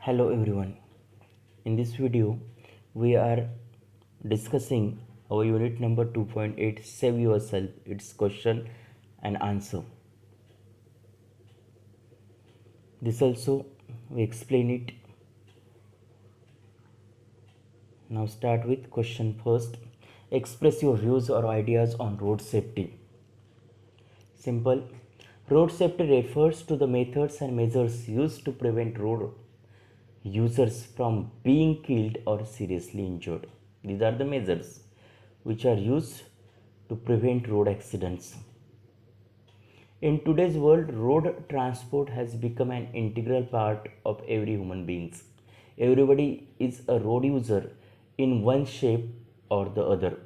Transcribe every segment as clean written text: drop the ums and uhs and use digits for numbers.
Hello everyone. In this video, we are discussing our unit number 2.8 Save Yourself. Its question and answer. This also we explain it. Now start with question first. Express your views or ideas on road safety. Simple. Road safety refers to the methods and measures used to prevent road users from being killed or seriously injured. These are the measures which are used to prevent road accidents. In today's world, road transport has become an integral part of every human beings. Everybody is a road user in one shape or the other.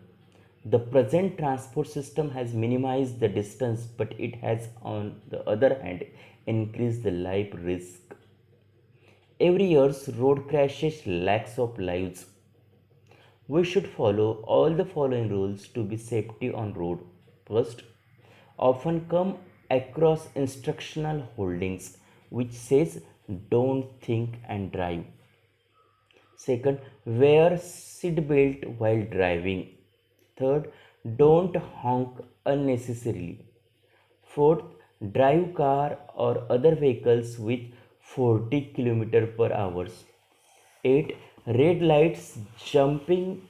The present transport system has minimized the distance, but it has, on the other hand, increased the life risk. Every year, road crashes lakhs of lives. We should follow all the following rules to be safety on road. First, often come across instructional holdings which says don't think and drive. Second, wear seat belt while driving. Third, don't honk unnecessarily. Fourth, drive car or other vehicles with 40 km per hour. 8. Red lights jumping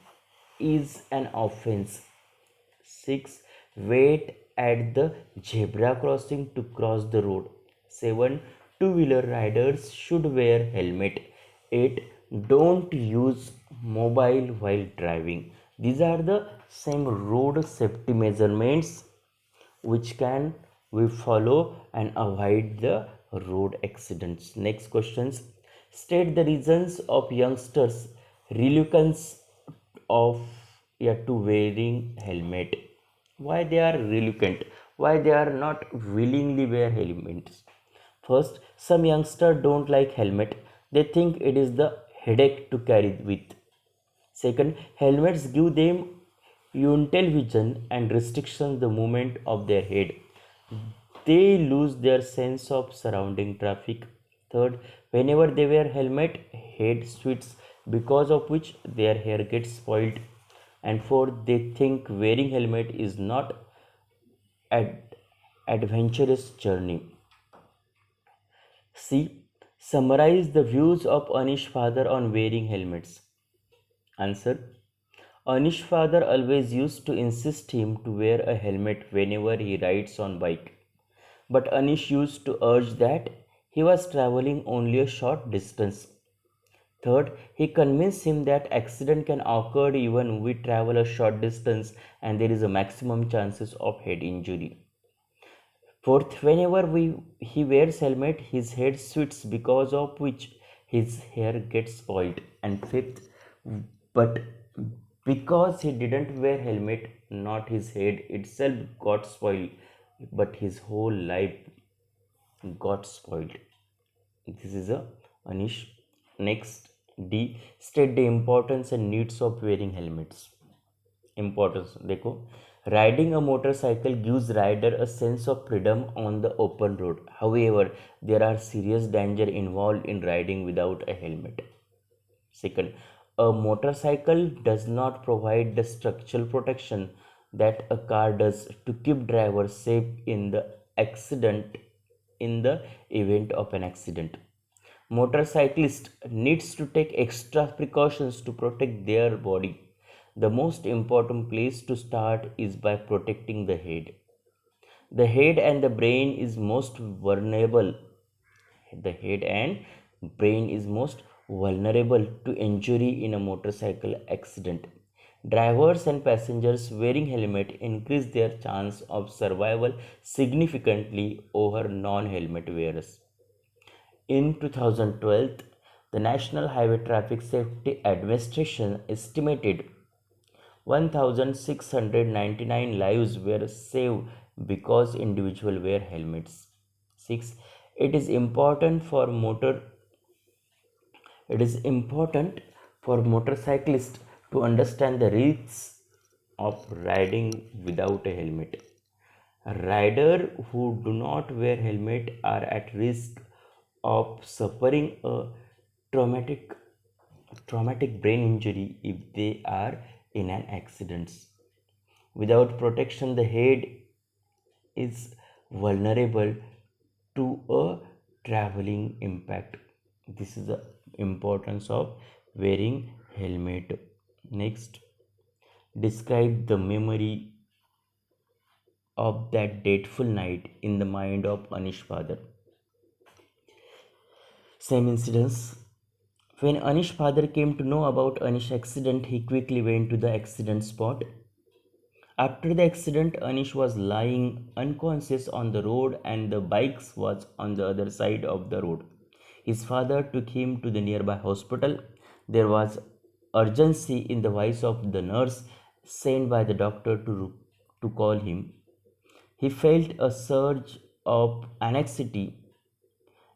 is an offense. 6. Wait at the zebra crossing to cross the road. 7. Two-wheeler riders should wear helmet. 8. Don't use mobile while driving. These are the same road safety measurements which can we follow and avoid the road accidents. Next questions. State the reasons of youngsters reluctance of to wearing helmet. Why they are reluctant? Why they are not willingly wear helmets? First, some youngsters don't like helmet. They think it is the headache to carry with. Second, helmets give them unital vision and restrictions the movement of their head. They lose their sense of surrounding traffic. Third, whenever they wear helmet, head sweats because of which their hair gets spoiled. And fourth, they think wearing helmet is not an adventurous journey. C. Summarize the views of Anish father on wearing helmets. Answer. Anish's father always used to insist him to wear a helmet whenever he rides on bike. But Anish used to urge that he was traveling only a short distance. Third, he convinced him that accident can occur even we travel a short distance and there is a maximum chances of head injury. Fourth, whenever he wears helmet, his head sweats because of which his hair gets spoiled. And fifth, but because he didn't wear helmet, not his head itself got spoiled, but his whole life got spoiled. This is a Anish. Next, D. State the importance and needs of wearing helmets. Importance. देखो, riding a motorcycle gives rider a sense of freedom on the open road. However, there are serious danger involved in riding without a helmet. Second, a motorcycle does not provide the structural protection that a car does to keep drivers safe in the event of an accident. Motorcyclist needs to take extra precautions to protect their body. The most important place to start is by protecting the head. The head and the brain is most vulnerable. The head and brain is most vulnerable to injury in a motorcycle accident. Drivers and passengers wearing helmet increase their chance of survival significantly over non-helmet wearers. In 2012, the National Highway Traffic Safety Administration estimated 1699 lives were saved because individuals wear helmets. 6. It is important for motor it is important for motorcyclists to understand the risks of riding without a helmet. Riders who do not wear helmet are at risk of suffering a traumatic traumatic brain injury if they are in an accident. Without protection, the head is vulnerable to a traveling impact. This is the importance of wearing helmet. Next, describe the memory of that dreadful night in the mind of Anish's father. Same incidents. When Anish's father came to know about Anish's accident, he quickly went to the accident spot. After the accident, Anish was lying unconscious on the road and the bike was on the other side of the road. His father took him to the nearby hospital. There was urgency in the voice of the nurse sent by the doctor to call him. He felt a surge of anxiety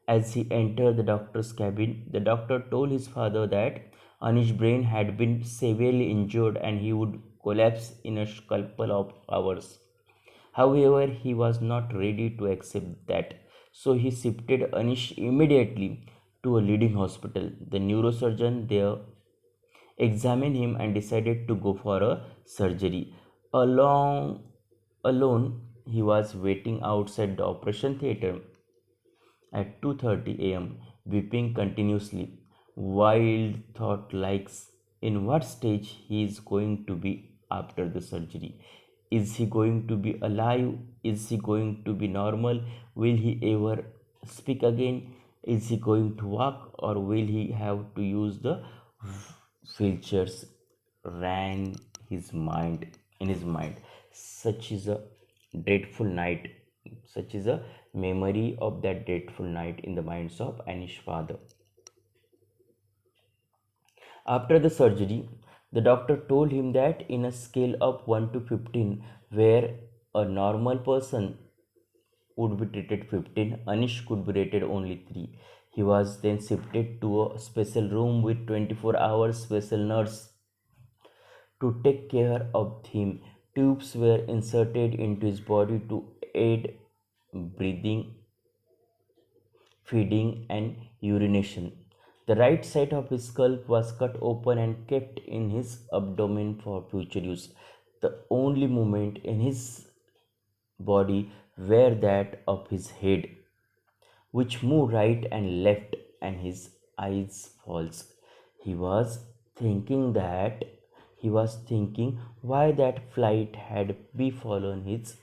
as he entered the doctor's cabin. The doctor told his father that Anish's brain had been severely injured and he would collapse in a couple of hours. However, he was not ready to accept that, so he shifted Anish immediately to a leading hospital. The neurosurgeon there examined him and decided to go for a surgery. Along, alone, he was waiting outside the operation theater at 2:30 a.m., weeping continuously. Wild thought likes in what stage he is going to be after the surgery. Is he going to be alive? Is he going to be normal? Will he ever speak again? Is he going to walk or will he have to use the wheelchairs? Ran his mind in his mind. Such is a dreadful night. Such is a memory of that dreadful night in the minds of Anish's father. After the surgery, the doctor told him that in a scale of 1 to 15, where a normal person would be rated 15, Anish could be rated only 3. He was then shifted to a special room with 24 hours special nurse to take care of him. Tubes were inserted into his body to aid breathing, feeding, and urination. The right side of his skull was cut open and kept in his abdomen for future use. The only movement in his body were that of his head, which moved right and left, and his eyes false. He was that he was thinking why that flight had befallen his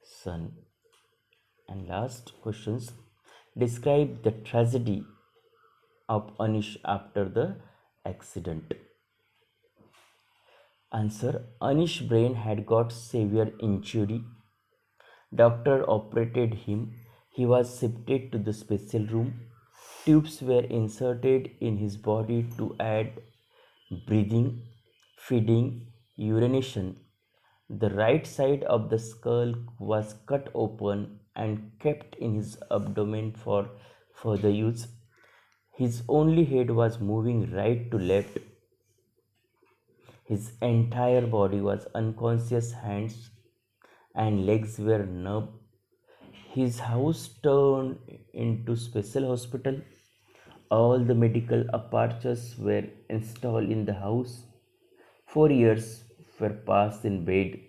son. And last questions. Describe the tragedy of Anish after the accident. Answer. Anish's brain had got severe injury. Doctor operated him. He was shifted to the special room. Tubes were inserted in his body to aid breathing, feeding, urination. The right side of the skull was cut open and kept in his abdomen for further use. His only head was moving right to left. His entire body was unconscious, hands and legs were numb. His house turned into special hospital. All the medical apparatus were installed in the house. 4 years were passed in bed.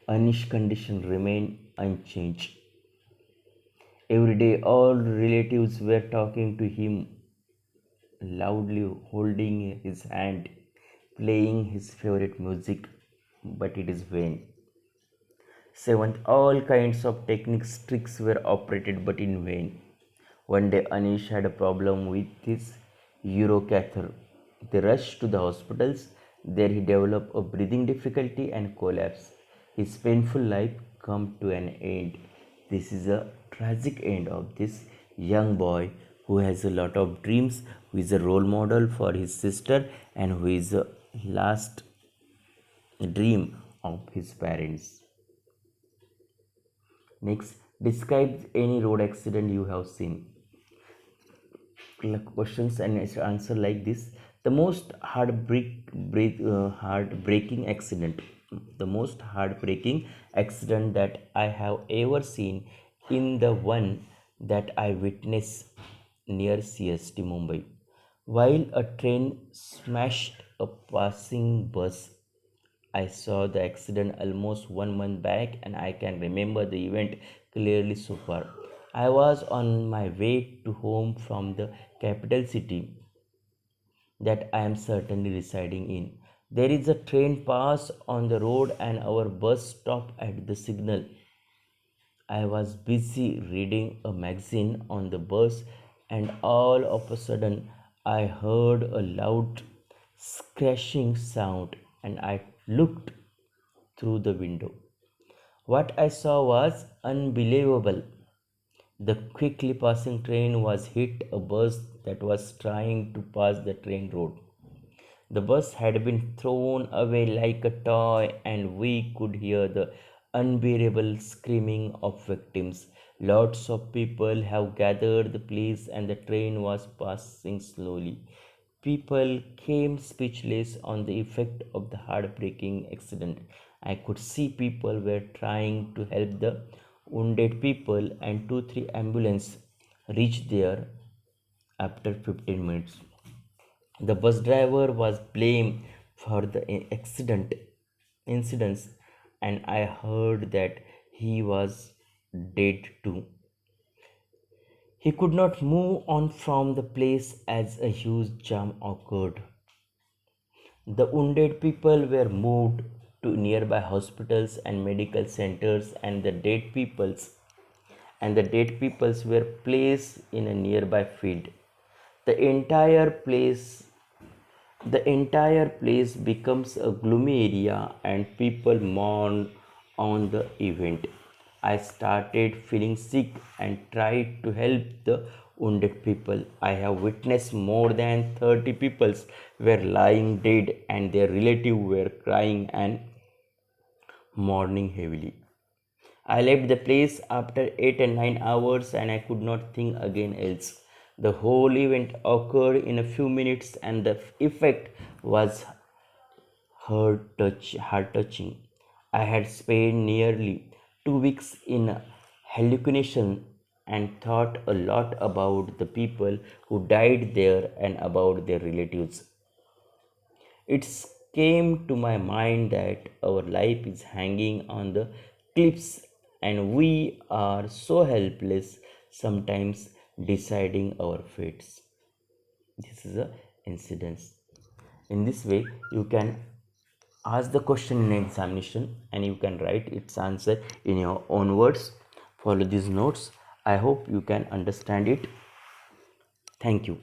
Anish's condition remained unchanged. Every day, all relatives were talking to him loudly, holding his hand, playing his favorite music, but it is vain. Seventh, all kinds of techniques, tricks were operated, but in vain. One day, Anish had a problem with his urocatheter. They rushed to the hospitals. There, he developed a breathing difficulty and collapse. His painful life come to an end. This is a tragic end of this young boy who has a lot of dreams, who is a role model for his sister, and who is a last dream of his parents. Next, describe any road accident you have seen. Questions and answer like this. The most heartbreaking accident. The most heartbreaking accident that I have ever seen in the one that I witnessed near CST Mumbai. While a train smashed a passing bus, I saw the accident almost 1 month back and I can remember the event clearly so far. I was on my way to home from the capital city that I am certainly residing in. There is a train pass on the road and our bus stopped at the signal. I was busy reading a magazine on the bus and all of a sudden I heard a loud scratching sound and I looked through the window. What I saw was unbelievable. The quickly passing train was hit a bus that was trying to pass the train road. The bus had been thrown away like a toy, and we could hear the unbearable screaming of victims. Lots of people have gathered the place, and the train was passing slowly. People came speechless on the effect of the heartbreaking accident. I could see people were trying to help the wounded people, and 2 3 ambulances reached there after 15 minutes. The bus driver was blamed for the incidents, and I heard that he was dead too. He could not move on from the place as a huge jam occurred. The wounded people were moved to nearby hospitals and medical centers, and the dead peoples were placed in a nearby field. The entire place the entire place becomes a gloomy area and people mourn on the event. I started feeling sick and tried to help the wounded people. I have witnessed more than 30 people were lying dead and their relatives were crying and mourning heavily. I left the place after 8 and 9 hours and I could not think again else. The whole event occurred in a few minutes and the effect was heart touching. I had spent nearly 2 weeks in hallucination and thought a lot about the people who died there and about their relatives. It came to my mind that our life is hanging on the cliffs and we are so helpless sometimes deciding our fates. This is a incidence. In this way, you can ask the question in examination and you can write its answer in your own words. Follow these notes. I hope you can understand it. Thank you.